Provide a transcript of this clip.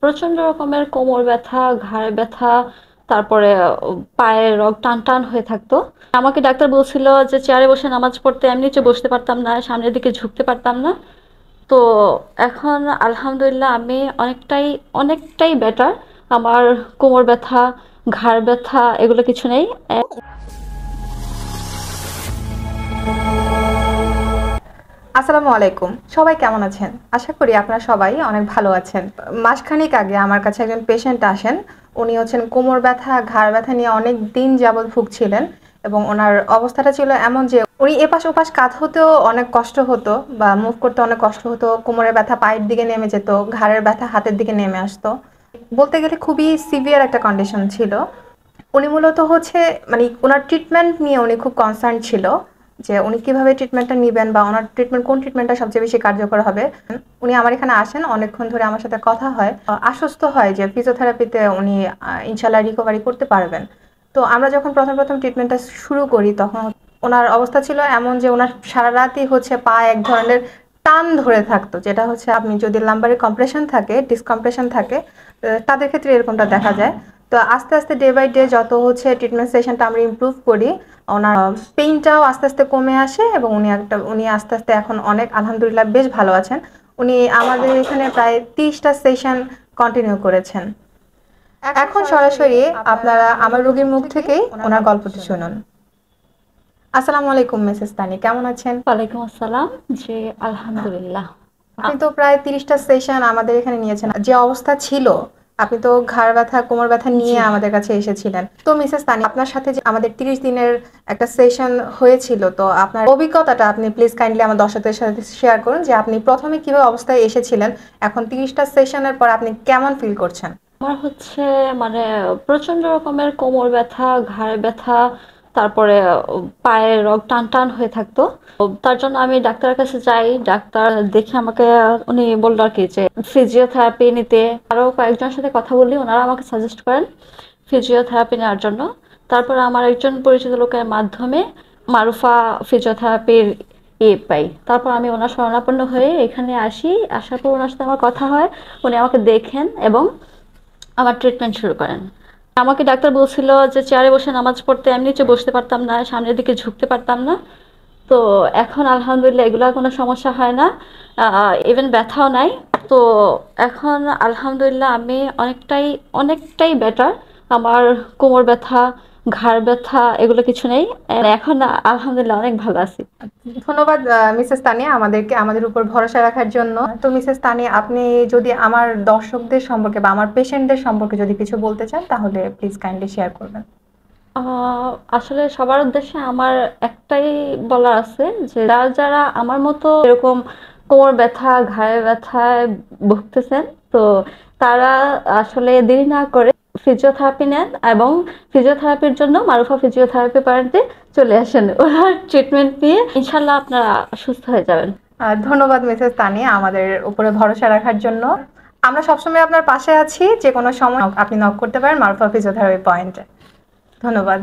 প্রচন্ড রকমের কোমর ব্যথা, ঘাড় ব্যথা, তারপরে পায়ের রগ টান টান হয়ে থাকতো। আমাকে ডাক্তার বলছিল যে চেয়ারে বসে নামাজ পড়তে, আমি নিচে বসতে পারতাম না, সামনের দিকে ঝুঁকতে পারতাম না। তো এখন আলহামদুলিল্লাহ আমি অনেকটাই অনেকটাই বেটার। আমার কোমর ব্যথা, ঘাড় ব্যথা এগুলো কিছু নেই। আসসালামু আলাইকুম, সবাই কেমন আছেন? আশা করি আপনারা সবাই অনেক ভালো আছেন। মাসখানেক আগে আমার কাছে একজন পেশেন্ট আসেন। উনি হচ্ছেন কোমর ব্যথা, ঘাড় ব্যথা নিয়ে অনেক দিন যাবৎ ভুগছিলেন এবং ওনার অবস্থাটা ছিল এমন যে উনি এপাশ ওপাশ কাত হতেও অনেক কষ্ট হতো বা মুভ করতে অনেক কষ্ট হতো। কোমরের ব্যথা পায়ের দিকে নেমে যেত, ঘাড়ের ব্যথা হাতের দিকে নেমে আসতো। বলতে গেলে খুবই সিভিয়ার একটা কন্ডিশন ছিল। উনি মূলত হচ্ছে মানে ওনার ট্রিটমেন্ট নিয়ে উনি খুব কনসার্ন ছিল যে উনি কিভাবে ট্রিটমেন্টটা নেবেন বা ওনার ট্রিটমেন্ট কোন ট্রিটমেন্টটা সবচেয়ে বেশি কার্যকর হবে। উনি আমার এখানে আসেন, অনেকক্ষণ ধরে আমার সাথে কথা হয়, আশ্বস্ত হয় যে ফিজিওথেরাপিতে উনি ইনশাল্লাহ রিকভারি করতে পারবেন। তো আমরা যখন প্রথম প্রথম ট্রিটমেন্টটা শুরু করি তখন ওনার অবস্থা ছিল এমন যে ওনার সারা রাতই হচ্ছে পা এক ধরনের টান ধরে থাকতো, যেটা হচ্ছে আপনি যদি লাম্বারে কম্প্রেশন থাকে, ডিসকম্প্রেশন থাকে, তাদের ক্ষেত্রে এরকমটা দেখা যায়। তো আস্তে আস্তে ডে বাই ডে যত হচ্ছে ট্রিটমেন্ট সেশনটা আমরা ইমপ্রুভ করি, ওনার পেইনটাও আস্তে আস্তে কমে আসে এবং উনি আস্তে আস্তে এখন অনেক আলহামদুলিল্লাহ বেশ ভালো আছেন। উনি আমাদের এখানে প্রায় 30টা সেশন কন্টিনিউ করেছেন। এখন সরাসরি আপনারা আমার রোগীর মুখ থেকেই ওনার গল্পটি শুনুন। আসসালামু আলাইকুম মিসেস তানি, কেমন আছেন? ওয়ালাইকুম আসসালাম। জি, আলহামদুলিল্লাহ। আপনি তো প্রায় 30টা সেশন আমাদের এখানে নিয়েছেন। যে অবস্থা ছিল, আপনি তো ঘাড় ব্যথা কোমর ব্যথা নিয়ে জি। আমাদের কাছে এসেছিলেন। তো মিসেস তানি, আপনার সাথে যে আমাদের 30 দিনের একটা সেশন হয়েছিল, তো আপনার অভিজ্ঞতাটা আপনি প্লিজ কাইন্ডলি আমার দর্শকদের সাথে শেয়ার করুন যে আপনি প্রথমে কিভাবে অবস্থায় এসেছিলেন, এখন 30টা সেশনের পর আপনি কেমন ফিল করছেন? আমার হচ্ছে মানে প্রচন্ড রকমের কোমর ব্যথা, ঘাড় ব্যথা, তারপরে পায়ের রগ টান টান হয়ে থাকতো। তো তার জন্য আমি ডাক্তারের কাছে যাই। ডাক্তার দেখে আমাকে উনি বললো আর কি যে ফিজিওথেরাপি নিতে। আরো কয়েকজনের সাথে কথা বলি, ওনারা আমাকে সাজেস্ট করেন ফিজিওথেরাপি নেওয়ার জন্য। তারপর আমার একজন পরিচিত লোকের মাধ্যমে মারুফা ফিজিওথেরাপির পাই। তারপর আমি ওনার শরণাপন্ন হয়ে এখানে আসি। আসার পর ওনার সাথে আমার কথা হয়। উনি আমাকে দেখেন এবং আমার ট্রিটমেন্ট শুরু করেন। আমাকে ডাক্তার বলছিল যে চেয়ারে বসে নামাজ পড়তে, আমি নিচে বসতে পারতাম না, সামনের দিকে ঝুঁকতে পারতাম না। তো এখন আলহামদুলিল্লাহ এগুলো কোনো সমস্যা হয় না, ইভেন ব্যথাও নাই। তো এখন আলহামদুলিল্লাহ আমি অনেকটাই অনেকটাই বেটার। আমার কোমর ব্যথা, ঘাড় ব্যথা এগুলো কিছু নেই। এখন আলহামদুলিল্লাহ অনেক ভালো আছি। ধন্যবাদ মিসেস তানিয়া আমাদের উপর ভরসা রাখার জন্য। তো মিসেস তানিয়া, আপনি যদি আমার দর্শকদের সম্পর্কে বা আমার পেশেন্টদের সম্পর্কে যদি কিছু বলতে চান তাহলে প্লিজ কাইন্ডলি শেয়ার করবেন। আসলে সবার উদ্দেশ্যে আমার একটাই বলার আছে যে যারা যারা আমার মতো এরকম কোমর ব্যথা, ঘাড়ের ব্যথায় ভুগতেছেন, তো তারা আসলে দেরি না করে ফিজিওথেরাপি নেন এবং ফিজিওথেরাপির জন্য মারুফা ফিজিওথেরাপি পয়েন্টে চলে আসেন। ওরা ট্রিটমেন্ট নিয়ে ইনশাল্লাহ আপনারা সুস্থ হয়ে যাবেন। ধন্যবাদ মিসেস তানিয়া আমাদের উপরে ভরসা রাখার জন্য। আমরা সবসময় আপনার পাশে আছি, যে কোনো সময় আপনি নক করতে পারেন মারুফা ফিজিওথেরাপি পয়েন্টে। ধন্যবাদ।